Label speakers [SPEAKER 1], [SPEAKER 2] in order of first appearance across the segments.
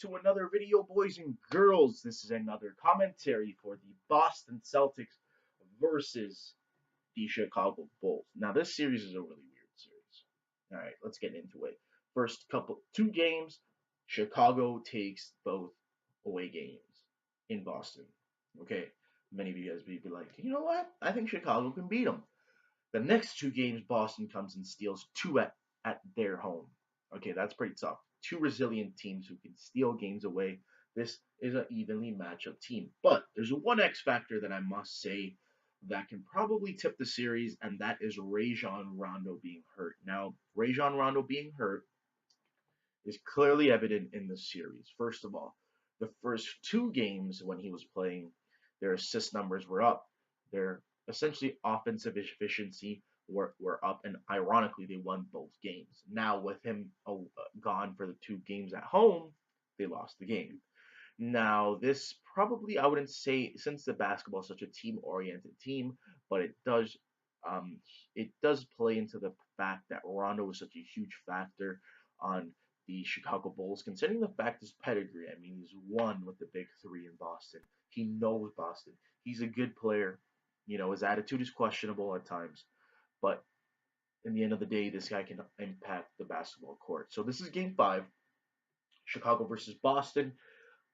[SPEAKER 1] to another video, boys and girls. This is another commentary for the Boston Celtics versus the Chicago Bulls. Now, this series is a really weird series. All right, let's get into it. First two games, Chicago takes both away games in Boston. Okay, many of you guys be like, you know what? I think Chicago can beat them. The next two games, Boston comes and steals two at their home. Okay, that's pretty tough. Two resilient teams who can steal games away. This is an evenly matched up team. But there's one X factor that I must say that can probably tip the series, and that is Rajon Rondo being hurt. Now, Rajon Rondo being hurt is clearly evident in the series. First of all, the first two games when he was playing, their assist numbers were up. Their essentially offensive efficiency were up, and ironically, they won both games. Now, with him gone for the two games at home, they lost the game. Now, this probably, I wouldn't say, since the basketball is such a team-oriented team, but um, it does play into the fact that Rondo was such a huge factor on the Chicago Bulls, considering the fact his pedigree. I mean, he's won with the big three in Boston. He knows Boston. He's a good player. You know, his attitude is questionable at times, but in the end of the day, this guy can impact the basketball court. So this is Game 5, Chicago versus Boston.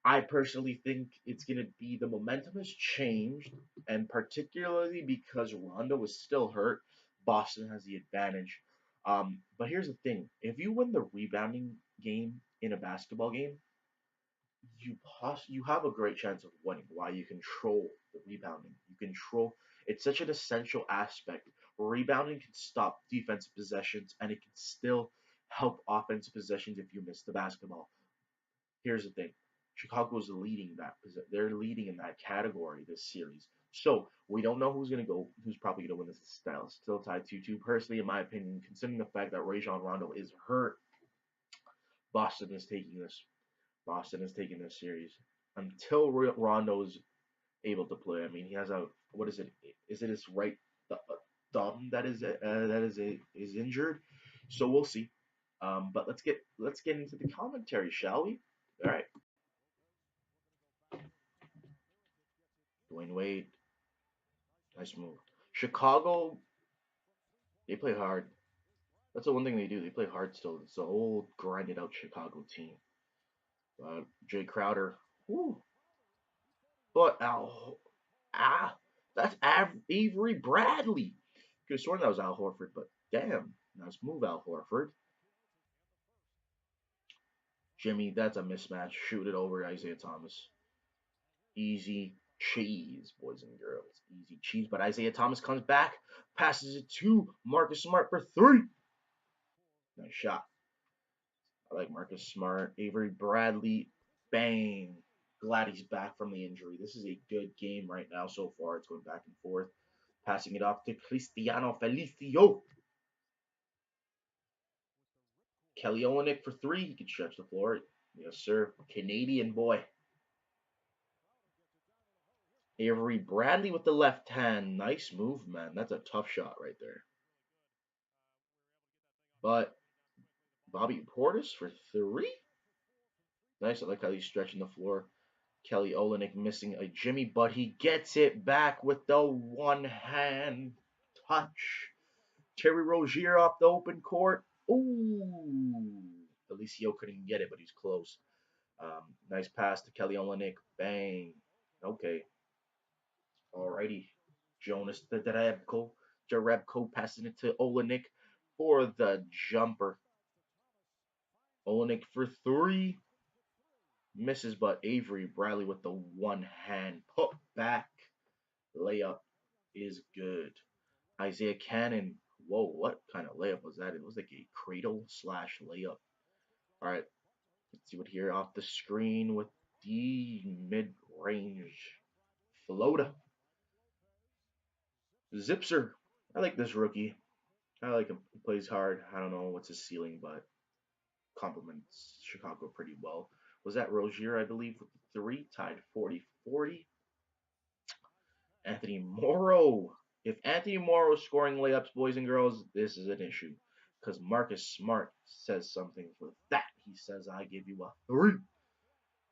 [SPEAKER 1] I personally think it's going to be the momentum has changed, and particularly because Rondo was still hurt, Boston has the advantage. But here's the thing: if you win the rebounding game in a basketball game, you have a great chance of winning. Why? You control the rebounding. You control. It's such an essential aspect. Rebounding can stop defensive possessions, and it can still help offensive possessions if you miss the basketball. Here's the thing: Chicago's leading that. They're leading in that category this series. So we don't know who's gonna go. Who's probably gonna win this style. Still tied 2-2. Personally, in my opinion, considering the fact that Rajon Rondo is hurt, Boston is taking this. Boston is taking this series until Rondo is able to play. I mean, he has a what is it? Is it his right thumb that is injured? So we'll see. But let's get into the commentary, shall we? All right. Dwayne Wade, nice move. Chicago, they play hard. That's the one thing they do. They play hard still. It's a whole grinded out Chicago team. Jay Crowder, whoo. But that's Avery Bradley. Could have sworn that was Al Horford, but damn, nice move, Al Horford. Jimmy, that's a mismatch. Shoot it over Isaiah Thomas. Easy cheese, boys and girls. Easy cheese. But Isaiah Thomas comes back, passes it to Marcus Smart for three. Nice shot. I like Marcus Smart. Avery Bradley, bang. Glad he's back from the injury. This is a good game right now so far. It's going back and forth. Passing it off to Cristiano Felicio. Kelly Olynyk for three. He can stretch the floor. Yes, sir. Canadian boy. Avery Bradley with the left hand. Nice move, man. That's a tough shot right there. But Bobby Portis for three. Nice. I like how he's stretching the floor. Kelly Olynyk missing a Jimmy, but he gets it back with the one hand touch. Terry Rozier off the open court. Ooh. Felicio couldn't get it, but he's close. Nice pass to Kelly Olynyk. Bang. Okay. Alrighty. Jonas the Jerebko passing it to Olynyk for the jumper. Olynyk for three. Misses, but Avery Bradley with the one hand put back layup is good. Isaiah Cannon. Whoa, what kind of layup was that? It was like a cradle slash layup. All right, let's see what here off the screen with the mid range floater. Zipser. I like this rookie. I like him. He plays hard. I don't know what's his ceiling, but complements Chicago pretty well. Was that Rozier, I believe, with the three, tied 40-40. Anthony Morrow. If Anthony Morrow is scoring layups, boys and girls, this is an issue. Because Marcus Smart says something for that. He says, I give you a three.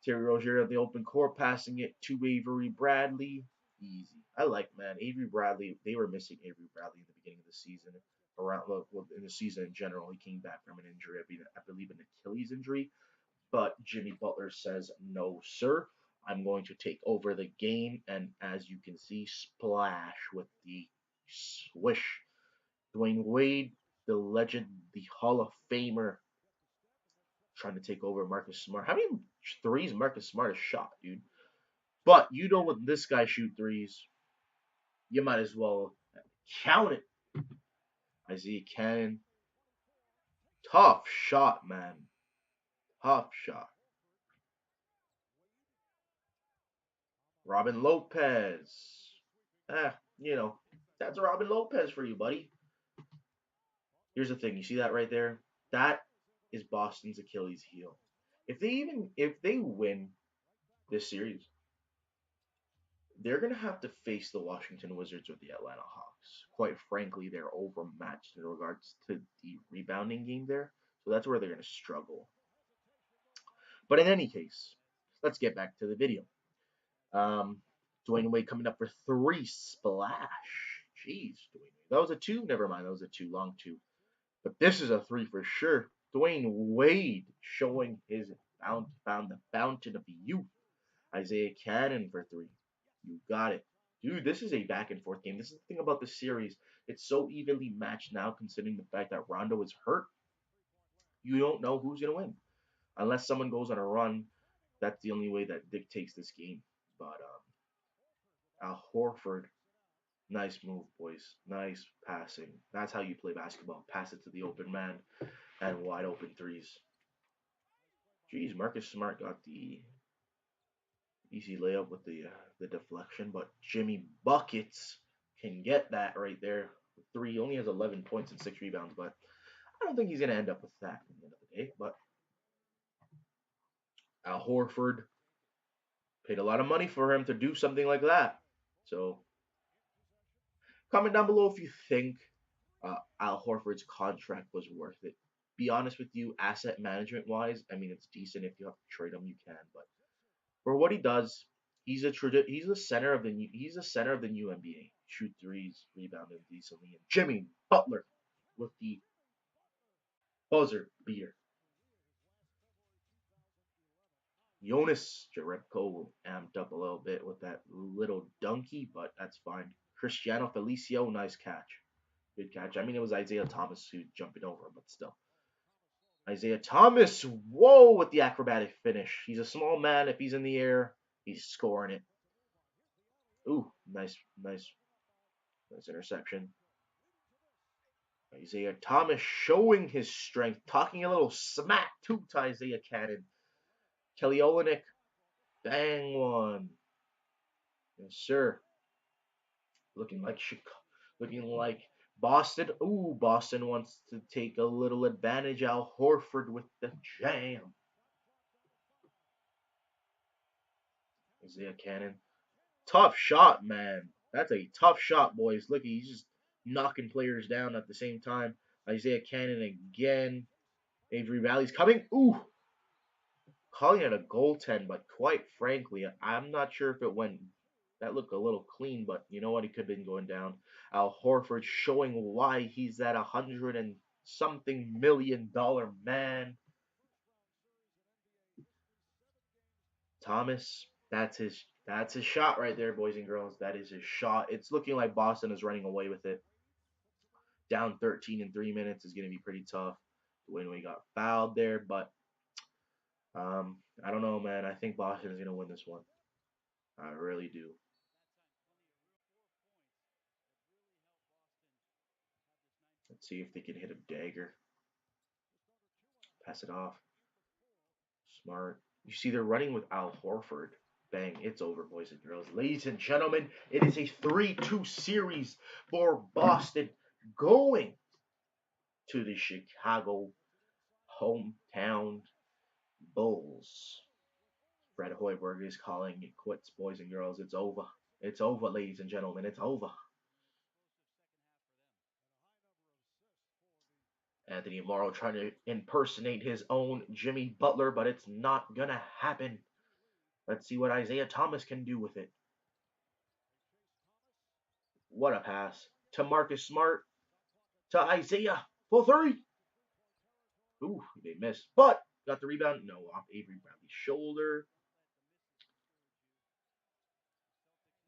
[SPEAKER 1] Terry Rozier in the open court, passing it to Avery Bradley. Easy. I like, man, Avery Bradley. They were missing Avery Bradley in the beginning of the season. Around well, in the season in general, he came back from an injury. I believe an Achilles injury. But Jimmy Butler says, "No, sir. I'm going to take over the game." And as you can see, splash with the swish. Dwayne Wade, the legend, the Hall of Famer, trying to take over Marcus Smart. How many threes Marcus Smart has shot, dude? But you know when this guy shoot threes, you might as well count it. Isaiah Cannon, tough shot, man. Tough shot. Robin Lopez. You know, that's Robin Lopez for you, buddy. Here's the thing. You see that right there? That is Boston's Achilles heel. If they win this series, they're gonna have to face the Washington Wizards or the Atlanta Hawks. Quite frankly, they're overmatched in regards to the rebounding game there. So that's where they're gonna struggle. But in any case, let's get back to the video. Um, Dwayne Wade coming up for three splash. Jeez, Dwayne Wade. That was a two. Never mind, that was a two, long two. But this is a three for sure. Dwayne Wade showing his found the fountain of youth. Isaiah Cannon for three. You got it. Dude, this is a back and forth game. This is the thing about this series. It's so evenly matched now, considering the fact that Rondo is hurt. You don't know who's going to win. Unless someone goes on a run, that's the only way that dictates this game. But Al Horford, nice move, boys. Nice passing. That's how you play basketball. Pass it to the open man and wide open threes. Jeez, Marcus Smart got the easy layup with the deflection, but Jimmy Buckets can get that right there. Three, he only has 11 points and 6 rebounds, but I don't think he's going to end up with that at the end of the day. But Al Horford paid a lot of money for him to do something like that. So comment down below if you think Al Horford's contract was worth it. Be honest with you, asset management wise, I mean it's decent. If you have to trade him, you can. But for what he does, he's the center of the new NBA. Shoot threes, rebounding decently, and Jimmy Butler with the buzzer beater. Jonas Jerebko amped up a little bit with that little donkey, but that's fine. Cristiano Felicio, nice catch. Good catch. I mean, it was Isaiah Thomas who jumping over, but still. Isaiah Thomas, whoa, with the acrobatic finish. He's a small man. If he's in the air, he's scoring it. Ooh, nice interception. Isaiah Thomas showing his strength, talking a little smack to Isaiah Cannon. Kelly Olynyk, bang one. Yes, sir. Looking like looking like Boston. Ooh, Boston wants to take a little advantage. Al Horford with the jam. Isaiah Cannon. Tough shot, man. That's a tough shot, boys. Look, he's just knocking players down at the same time. Isaiah Cannon again. Avery Valley's coming. Ooh, calling it a goaltend, but quite frankly, I'm not sure if it went. That looked a little clean, but you know what? He could have been going down. Al Horford showing why he's that 100 and something million man. Thomas, that's his shot right there, boys and girls. That is his shot. It's looking like Boston is running away with it. Down 13 in 3 minutes is going to be pretty tough. When we got fouled there, but I don't know, man. I think Boston is going to win this one. I really do. Let's see if they can hit a dagger. Pass it off. Smart. You see, they're running with Al Horford. Bang, it's over, boys and girls. Ladies and gentlemen, it is a 3-2 series for Boston going to the Chicago hometown Bulls. Fred Hoiberg is calling it quits, boys and girls. It's over. It's over, ladies and gentlemen. It's over. Anthony Morrow trying to impersonate his own Jimmy Butler, but it's not gonna happen. Let's see what Isaiah Thomas can do with it. What a pass to Marcus Smart to Isaiah for three. Ooh, they missed, but got the rebound. No, off Avery Bradley's shoulder.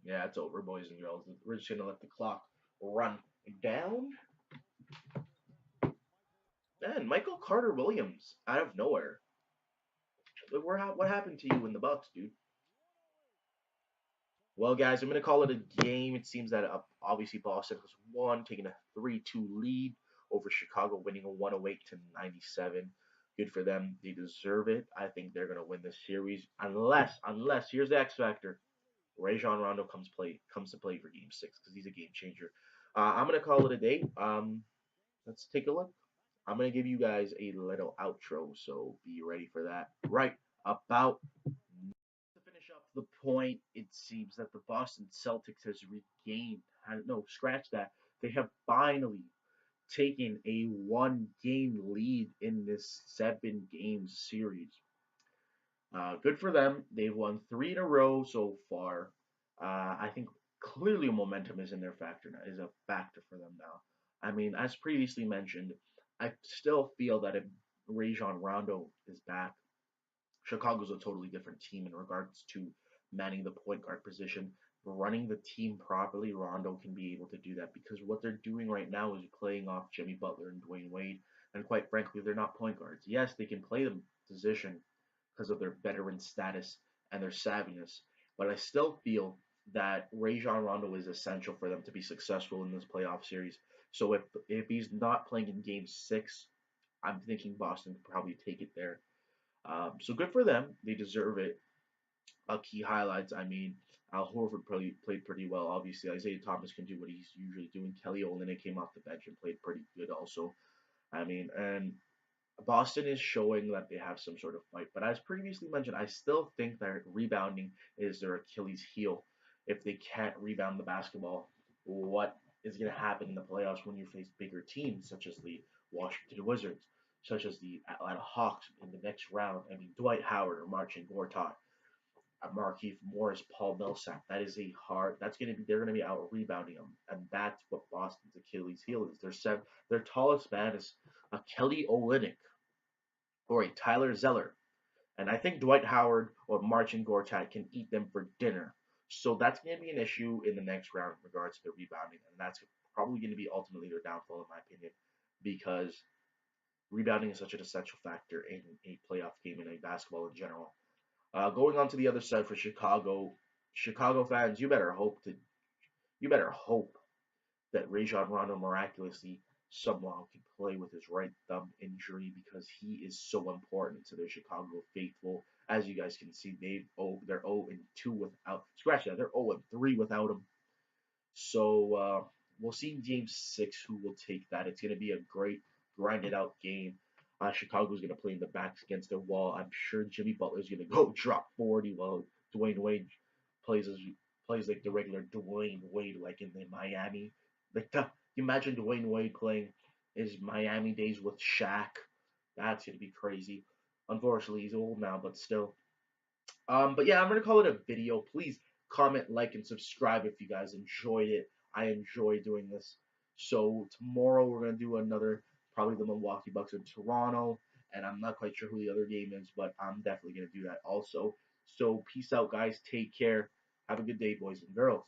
[SPEAKER 1] Yeah, it's over, boys and girls. We're just gonna let the clock run down. And Michael Carter Williams out of nowhere. What happened to you in the Bucks, dude? Well, guys, I'm going to call it a game. It seems that obviously Boston has won, taking a 3-2 lead over Chicago, winning a 108 to 97. Good for them. They deserve it. I think they're going to win this series unless here's the X factor. Rajon Rondo comes to play for Game 6 because he's a game changer. I'm going to call it a day. Let's take a look. I'm going to give you guys a little outro, so be ready for that. Right about to finish up the point, it seems that the Boston Celtics has regained. No, scratch that. They have finally taken a one-game lead in this seven-game series. Good for them. They've won three in a row so far. I think clearly momentum is in their factor now, is a factor for them now. I mean, as previously mentioned, I still feel that if Rajon Rondo is back, Chicago's a totally different team in regards to manning the point guard position. Running the team properly, Rondo can be able to do that because what they're doing right now is playing off Jimmy Butler and Dwayne Wade. And quite frankly, they're not point guards. Yes, they can play the position because of their veteran status and their savviness, but I still feel that Rajon Rondo is essential for them to be successful in this playoff series. So if he's not playing in Game 6, I'm thinking Boston could probably take it there. So good for them. They deserve it. Key highlights. I mean, Al Horford played pretty well. Obviously, Isaiah Thomas can do what he's usually doing. Kelly Olynyk came off the bench and played pretty good also. I mean, and Boston is showing that they have some sort of fight. But as previously mentioned, I still think that rebounding is their Achilles heel. If they can't rebound the basketball, what is going to happen in the playoffs when you face bigger teams such as the Washington Wizards, such as the Atlanta Hawks in the next round? I mean, Dwight Howard or Marcin Gortat, Markieff Morris, Paul Millsap. That is a hard. That's going to be. They're going to be out rebounding them, and that's what Boston's Achilles heel is. Their tallest man is a Kelly Olynyk or a Tyler Zeller. And I think Dwight Howard or Marcin Gortat can eat them for dinner. So that's going to be an issue in the next round in regards to the rebounding. And that's probably going to be ultimately their downfall, in my opinion, because rebounding is such an essential factor in a playoff game and a basketball in general. Going on to the other side for Chicago fans, you better hope that Rajon Rondo miraculously somehow can play with his right thumb injury because he is so important to the Chicago faithful. As you guys can see, they're 0-2 without scratch that. They're 0-3 without him. So we'll see in Game 6 who will take that. It's going to be a great grinded out game. Chicago's going to play in the backs against the wall. I'm sure Jimmy Butler's going to go drop 40 while Dwayne Wade plays as plays like the regular Dwayne Wade, like in the Miami. Like you imagine Dwayne Wade playing his Miami days with Shaq. That's going to be crazy. Unfortunately, he's old now, but still. But yeah, I'm gonna call it a video. Please comment, like, and subscribe if you guys enjoyed it. I enjoy doing this. So tomorrow we're gonna do another, probably the Milwaukee Bucks in Toronto, and I'm not quite sure who the other game is, but I'm definitely gonna do that also. So peace out, guys. Take care. Have a good day, boys and girls.